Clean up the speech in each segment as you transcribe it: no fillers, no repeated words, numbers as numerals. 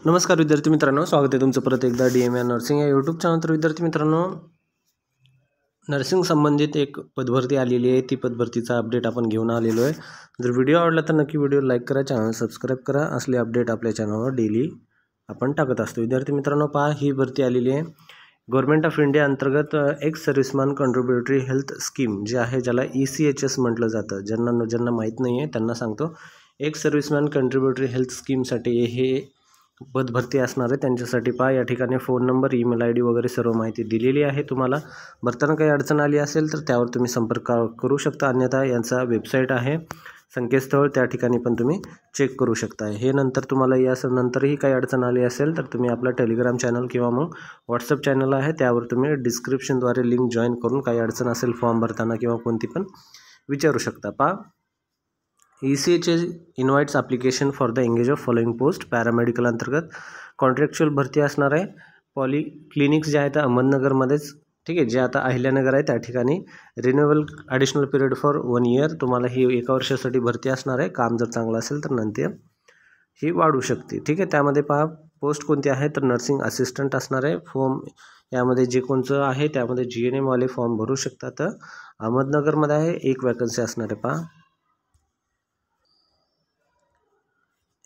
नमस्कार विद्यार्थी मित्रांनो, स्वागत आहे तुमचं परत एकदा DMA नर्सिंग या यूट्यूब चॅनल। तर विद्यार्थी मित्रांनो, नर्सिंग संबंधित एक पदभरती आलेली आहे, ती पदभरतीचा अपडेट आपण घेऊन आलेलो आहे। जर व्हिडिओ आवडला तर नक्की व्हिडिओ लाईक करा, चॅनल सबस्क्राईब करा। असले अपडेट आपल्या चॅनलवर डेली आपण टाकत असतो। विद्यार्थी मित्रांनो, पहा ही भरती आलेली आहे गव्हर्नमेंट ऑफ इंडिया अंतर्गत एक्स सर्व्हिसमॅन कंट्रीब्युटरी हेल्थ स्कीम जे आहे, ज्याला ECHS म्हटलं जातं। ज्यांना माहीत नाही आहे त्यांना सांगतो, एक्स सर्व्हिसमॅन कंट्रीब्युटरी हेल्थ स्कीमसाठी हे पदभरती असणार आहे। त्यांच्यासाठी पहा या ठिकाणी फोन नंबर, ईमेल ID वगैरे सर्व माहिती दिलेली आहे। तुम्हाला भरताना काही अडचण आली असेल तर त्यावर तुम्ही संपर्क करू शकता, अन्यथा यांचा वेबसाईट आहे, संकेतस्थळ, त्या ठिकाणी पण तुम्ही चेक करू शकता। हे नंतर तुम्हाला नंतरही काही अडचण आली असेल तर तुम्ही आपला टेलिग्राम चॅनल किंवा मग व्हॉट्सअप चॅनल आहे, त्यावर तुम्ही डिस्क्रिप्शनद्वारे लिंक जॉईन करून काही अडचण असेल फॉर्म भरताना किंवा कोणती पण विचारू शकता। पहा, ECHS invites application for the engage of following post paramedical अंतर्गत कॉन्ट्रॅक्च्युअल भरती असणार आहे। पॉलिक्लिनिक्स जे आहेत अहमदनगरमध्येच, ठीक आहे, जे आता अहिल्यानगर आहे त्या ठिकाणी रिन्युअबल ॲडिशनल पिरियड फॉर 1 year, तुम्हाला ही 1 वर्षासाठी भरती असणार आहे। काम जर चांगलं असेल तर नंतर ही वाढू शकते, ठीक आहे। त्यामध्ये पहा पोस्ट कोणती आहे तर नर्सिंग असिस्टंट असणार आहे। फॉर्म यामध्ये जे कोणचं आहे त्यामध्ये GNM वाले फॉर्म भरू शकतात। अहमदनगरमध्ये आहे, 1 वॅकन्सी असणार आहे। पहा,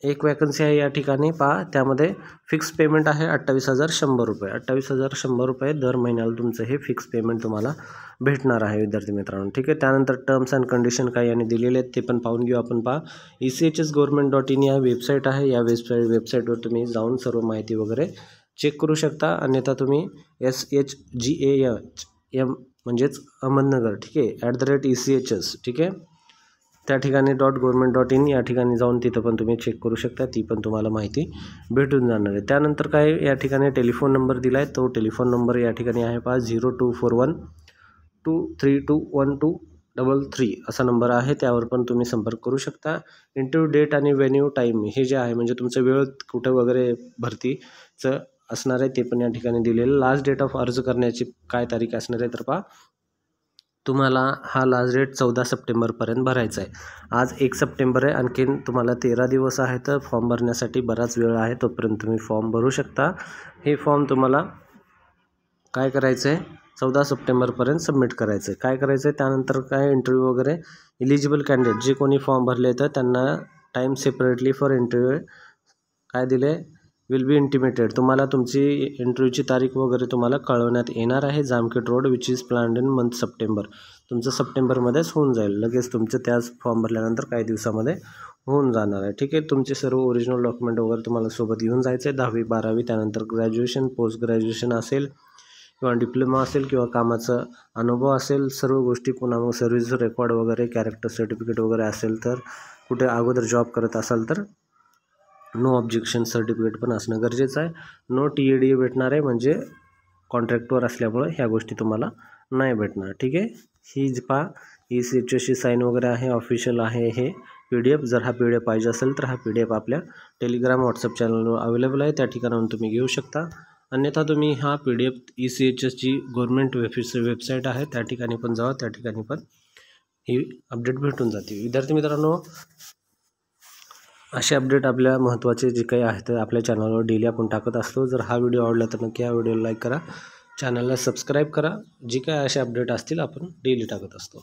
1 वॅकन्सी आहे या ठिकाणी। पहा, त्यामध्ये फिक्स पेमेंट आहे 28,100 रुपये। 28,100 रुपये दर महिन्याला तुमचं हे फिक्स पेमेंट तुम्हाला भेटणार आहे विद्यार्थी मित्रांनो, ठीक आहे। त्यानंतर टर्म्स अँड कंडिशन काय यांनी दिलेले आहेत ते पण पाहून घेऊ आपण। पहा, ECHSgovernment.in या वेबसाईट आहे, या वेबसाईटवर तुम्ही जाऊन सर्व माहिती वगैरे चेक करू शकता, अन्यथा तुम्ही SHGAM म्हणजेच अहमदनगर, ठीक आहे, @ECHS, ठीक आहे, त्या ठिकाणी .government.in या ठिकाणी जाऊन तिथं पण तुम्ही चेक करू शकता, ती पण तुम्हाला माहिती भेटून जाणार आहे। त्यानंतर काय या ठिकाणी टेलिफोन नंबर दिला आहे, तो टेलिफोन नंबर या ठिकाणी आहे। पहा, 0241232123 असा नंबर आहे, त्यावर पण तुम्ही संपर्क करू शकता। इंटरव्ह्यू डेट आणि व्हेन्यू टाईम हे जे आहे, म्हणजे तुमचं वेळ कुठं वगैरे भरतीचं असणार आहे ते पण या ठिकाणी दिलेलं। लास्ट डेट ऑफ अर्ज करण्याची काय तारीख असणार आहे तर पहा, तुम्हाला हा लास्ट डेट 14 सप्टेंबरपर्यंत भरायचा आहे। आज 1 सप्टेंबर आहे, आणखीन तुम्हाला 13 दिवस आहे, तर फॉर्म भरण्यासाठी बराच वेळ आहे, तोपर्यंत तुम्ही फॉर्म भरू शकता। हे फॉर्म तुम्हाला काय करायचं आहे, 14 सप्टेंबरपर्यंत सबमिट करायचं आहे। काय करायचं आहे त्यानंतर काय इंटरव्ह्यू वगैरे, इलिजिबल कॅन्डिडेट जे कोणी फॉर्म भरले तर त्यांना टाईम सेपरेटली फॉर इंटरव्ह्यू काय दिले, विल बी इंटिमेटेड, तुम्हाला तुमची इंटरव्ह्यूची तारीख वगैरे तुम्हाला कळवण्यात येणार आहे। Jamkhed road which is planned in month September, तुमचं सप्टेंबरमध्येच होऊन जाईल, लगेच तुमचं त्याच फॉर्म भरल्यानंतर काही दिवसामध्ये होऊन जाणार आहे, ठीक आहे। तुमचे सर्व ओरिजिनल डॉक्युमेंट वगैरे तुम्हाला सोबत घेऊन जायचं आहे, 10वी 12वी, त्यानंतर ग्रॅज्युएशन, पोस्ट ग्रॅज्युएशन असेल किंवा डिप्लोमा असेल किंवा कामाचा अनुभव असेल, सर्व गोष्टी, पुन्हा मग सर्व्हिस रेकॉर्ड वगैरे, कॅरेक्टर सर्टिफिकेट वगैरे असेल, तर कुठे अगोदर जॉब करत असाल तर नो ऑब्जेक्शन सर्टिफिकेट पण असणं गरजेचं आहे। नो TADA भेटणार आहे, म्हणजे कॉन्ट्रॅक्टवर असल्यामुळे ह्या गोष्टी तुम्हाला नाही भेटणार, ठीक आहे। ही पहा, ECHSची साईन वगैरे आहे, ऑफिशियल आहे हे PDF। जर हा PDF पाहिजे असेल तर हा PDF आपल्या टेलिग्राम व्हॉट्सअप चॅनलवर अवेलेबल आहे, त्या ठिकाणाहून तुम्ही घेऊ शकता, अन्यथा तुम्ही हा PDF ECHSची गव्हर्नमेंट वेबसाईट आहे त्या ठिकाणी पण जावा, त्या ठिकाणी पण ही अपडेट भेटून जाते। विद्यार्थी मित्रांनो, असे अपडेट आपल्या महत्त्वाचे जे काही आहेत ते आपल्या चॅनलवर डेली आपण टाकत असतो। जर हा व्हिडिओ आवडला तर नक्की हा व्हिडिओला लाईक करा, चॅनलला सबस्क्राईब करा, जे काय असे अपडेट असतील आपण डेली टाकत असतो।